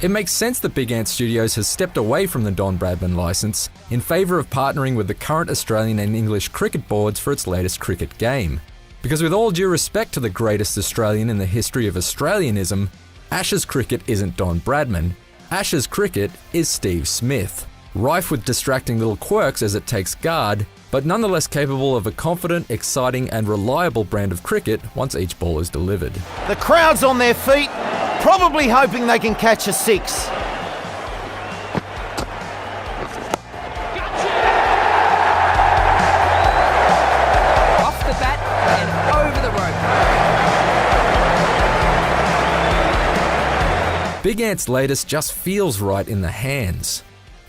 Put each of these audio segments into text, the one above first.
It makes sense that Big Ant Studios has stepped away from the Don Bradman license in favour of partnering with the current Australian and English cricket boards for its latest cricket game. Because with all due respect to the greatest Australian in the history of Australianism, Ashes cricket isn't Don Bradman. Ashes cricket is Steve Smith, rife with distracting little quirks as it takes guard, but nonetheless capable of a confident, exciting and reliable brand of cricket once each ball is delivered. The crowd's on their feet, probably hoping they can catch a six. Off the bat and over the rope. Big Ant's latest just feels right in the hands.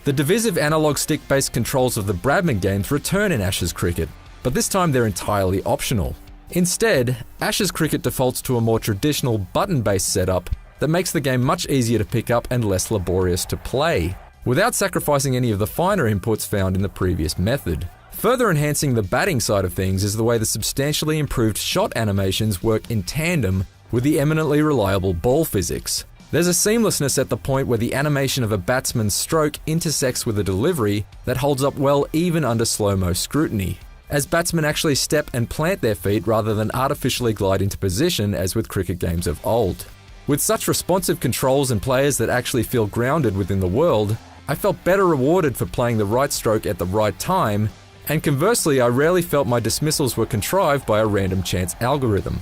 The divisive analog stick-based controls of the Bradman games return in Ashes cricket, but this time they're entirely optional. Instead, Ashes cricket defaults to a more traditional button-based setup that makes the game much easier to pick up and less laborious to play, without sacrificing any of the finer inputs found in the previous method. Further enhancing the batting side of things is the way the substantially improved shot animations work in tandem with the eminently reliable ball physics. There's a seamlessness at the point where the animation of a batsman's stroke intersects with a delivery that holds up well even under slow-mo scrutiny, as batsmen actually step and plant their feet rather than artificially glide into position as with cricket games of old. With such responsive controls and players that actually feel grounded within the world, I felt better rewarded for playing the right stroke at the right time, and conversely I rarely felt my dismissals were contrived by a random chance algorithm.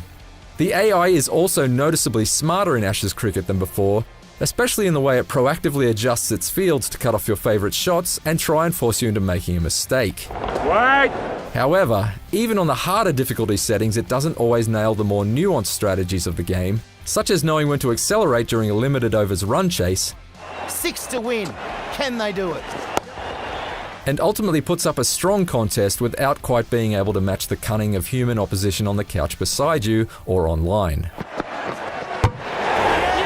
The AI is also noticeably smarter in Ashes cricket than before, especially in the way it proactively adjusts its fields to cut off your favourite shots and try and force you into making a mistake. Wait! However, even on the harder difficulty settings, it doesn't always nail the more nuanced strategies of the game, such as knowing when to accelerate during a limited overs run chase, 6 to win. Can they do it? and ultimately puts up a strong contest without quite being able to match the cunning of human opposition on the couch beside you or online.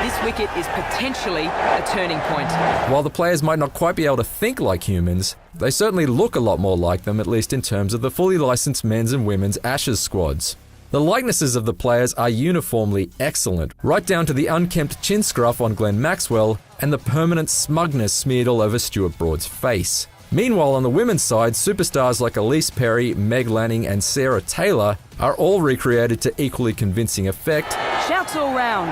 This wicket is potentially a turning point. While the players might not quite be able to think like humans, they certainly look a lot more like them, at least in terms of the fully licensed men's and women's Ashes squads. The likenesses of the players are uniformly excellent, right down to the unkempt chin scruff on Glenn Maxwell and the permanent smugness smeared all over Stuart Broad's face. Meanwhile, on the women's side, superstars like Elise Perry, Meg Lanning and Sarah Taylor are all recreated to equally convincing effect. Shouts all round.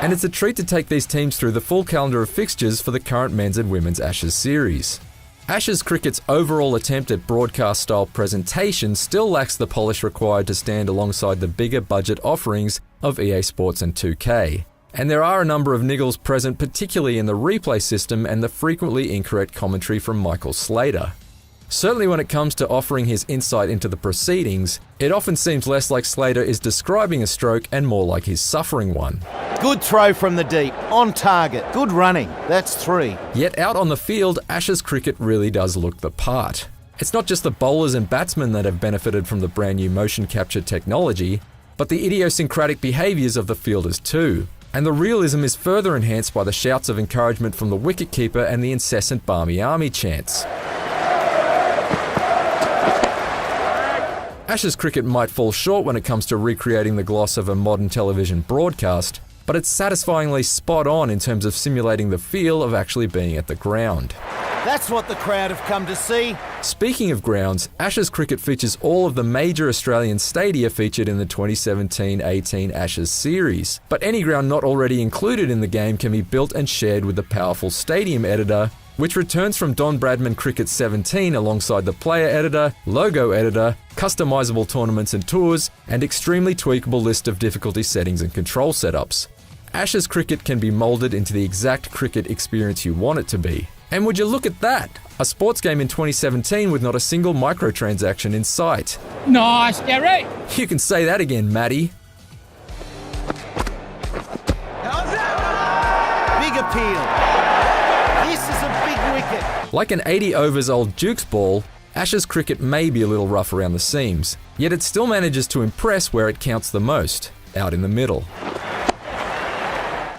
And it's a treat to take these teams through the full calendar of fixtures for the current men's and women's Ashes series. Ashes cricket's overall attempt at broadcast-style presentation still lacks the polish required to stand alongside the bigger budget offerings of EA Sports and 2K. And there are a number of niggles present, particularly in the replay system and the frequently incorrect commentary from Michael Slater. Certainly when it comes to offering his insight into the proceedings, it often seems less like Slater is describing a stroke and more like he's suffering one. Good throw from the deep, on target, good running, that's 3. Yet out on the field, Ashes cricket really does look the part. It's not just the bowlers and batsmen that have benefited from the brand new motion capture technology, but the idiosyncratic behaviours of the fielders too. And the realism is further enhanced by the shouts of encouragement from the wicketkeeper and the incessant Barmy Army chants. Ashes cricket might fall short when it comes to recreating the gloss of a modern television broadcast, but it's satisfyingly spot on in terms of simulating the feel of actually being at the ground. That's what the crowd have come to see. Speaking of grounds, Ashes cricket features all of the major Australian stadia featured in the 2017-18 Ashes series. But any ground not already included in the game can be built and shared with the powerful Stadium Editor, which returns from Don Bradman Cricket 17 alongside the Player Editor, Logo Editor, customizable tournaments and tours, and extremely tweakable list of difficulty settings and control setups. Ashes cricket can be moulded into the exact cricket experience you want it to be. And would you look at that? A sports game in 2017 with not a single microtransaction in sight. Nice, Gary. You can say that again, Matty. Big appeal. This is a big wicket. Like an 80 overs old Duke's ball, Ashes cricket may be a little rough around the seams, yet it still manages to impress where it counts the most, out in the middle.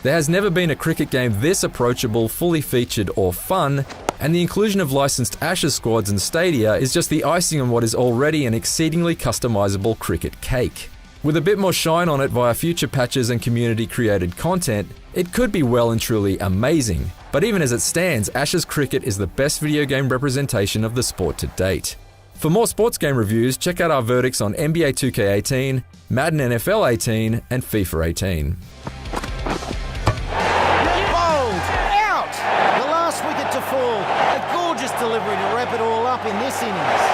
There has never been a cricket game this approachable, fully featured or fun, and the inclusion of licensed Ashes squads and stadia is just the icing on what is already an exceedingly customizable cricket cake. With a bit more shine on it via future patches and community-created content, it could be well and truly amazing. But even as it stands, Ashes Cricket is the best video game representation of the sport to date. For more sports game reviews, check out our verdicts on NBA 2K18, Madden NFL 18, and FIFA 18. Bowled! Out! The last wicket to fall. A gorgeous delivery to wrap it all up in this innings.